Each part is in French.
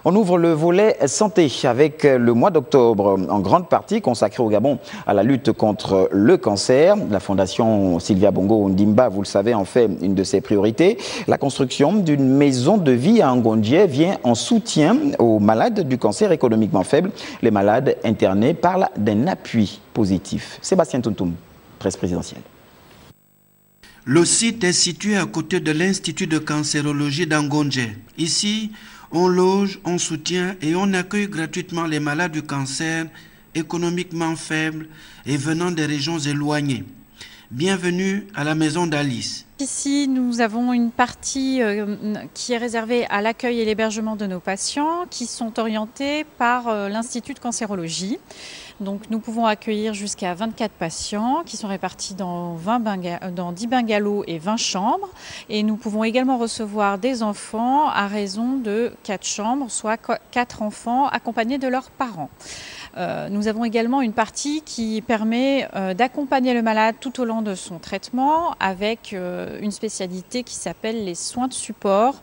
On ouvre le volet santé avec le mois d'octobre, en grande partie consacré au Gabon à la lutte contre le cancer. La Fondation Sylvia Bongo Ondimba, vous le savez, en fait une de ses priorités. La construction d'une maison de vie à Ngondje vient en soutien aux malades du cancer économiquement faible. Les malades internés parlent d'un appui positif. Sébastien Tuntum, presse présidentielle. Le site est situé à côté de l'Institut de cancérologie d'Angondje. Ici, on loge, on soutient et on accueille gratuitement les malades du cancer économiquement faibles et venant des régions éloignées. Bienvenue à la maison d'Alice. Ici, nous avons une partie qui est réservée à l'accueil et l'hébergement de nos patients qui sont orientés par l'Institut de cancérologie. Donc, nous pouvons accueillir jusqu'à 24 patients qui sont répartis dans 10 bungalows et 20 chambres. Et nous pouvons également recevoir des enfants à raison de 4 chambres, soit 4 enfants accompagnés de leurs parents. Nous avons également une partie qui permet d'accompagner le malade tout au long de son traitement avec une spécialité qui s'appelle les soins de support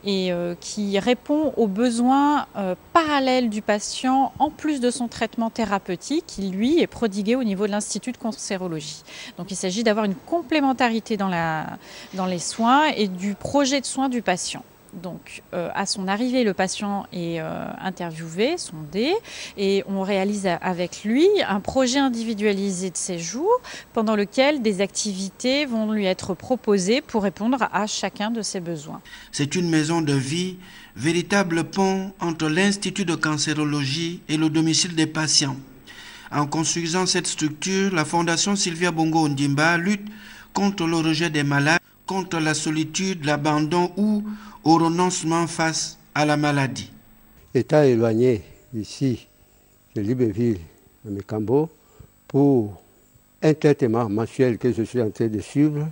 et qui répond aux besoins parallèles du patient en plus de son traitement thérapeutique qui, lui, est prodigué au niveau de l'Institut de cancérologie. Donc il s'agit d'avoir une complémentarité dans les soins et du projet de soins du patient. Donc, à son arrivée, le patient est interviewé, sondé, et on réalise avec lui un projet individualisé de séjour pendant lequel des activités vont lui être proposées pour répondre à chacun de ses besoins. C'est une maison de vie, véritable pont entre l'Institut de cancérologie et le domicile des patients. En construisant cette structure, la Fondation Sylvia Bongo Ondimba lutte contre le rejet des malades, contre la solitude, l'abandon ou au renoncement face à la maladie. Étant éloigné ici de Libreville, à Mékambo, pour un traitement mensuel que je suis en train de suivre,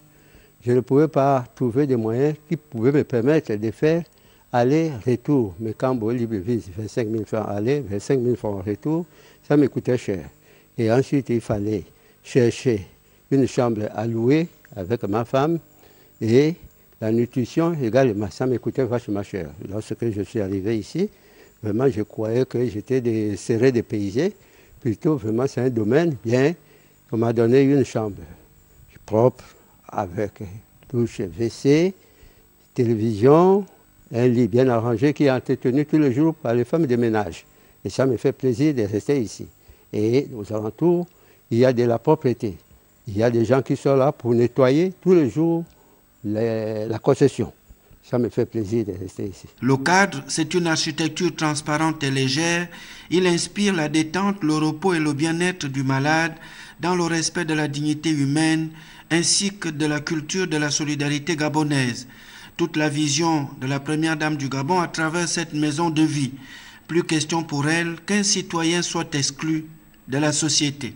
je ne pouvais pas trouver des moyens qui pouvaient me permettre de faire aller-retour. Mékambo, Libreville, 25 000 francs aller, 25 000 francs retour, ça me coûtait cher. Et ensuite, il fallait chercher une chambre à louer avec ma femme et la nutrition également, ça me coûtait vachement cher. Lorsque je suis arrivé ici, vraiment je croyais que j'étais serré dépaysé. Plutôt, vraiment, c'est un domaine bien. On m'a donné une chambre propre avec douche, WC, télévision, un lit bien arrangé qui est entretenu tous les jours par les femmes de ménage. Et ça me fait plaisir de rester ici. Et aux alentours, il y a de la propreté. Il y a des gens qui sont là pour nettoyer tous les jours la concession. Ça me fait plaisir de rester ici. Le cadre, c'est une architecture transparente et légère. Il inspire la détente, le repos et le bien-être du malade dans le respect de la dignité humaine ainsi que de la culture de la solidarité gabonaise. Toute la vision de la première dame du Gabon à travers cette maison de vie. Plus question pour elle qu'un citoyen soit exclu de la société.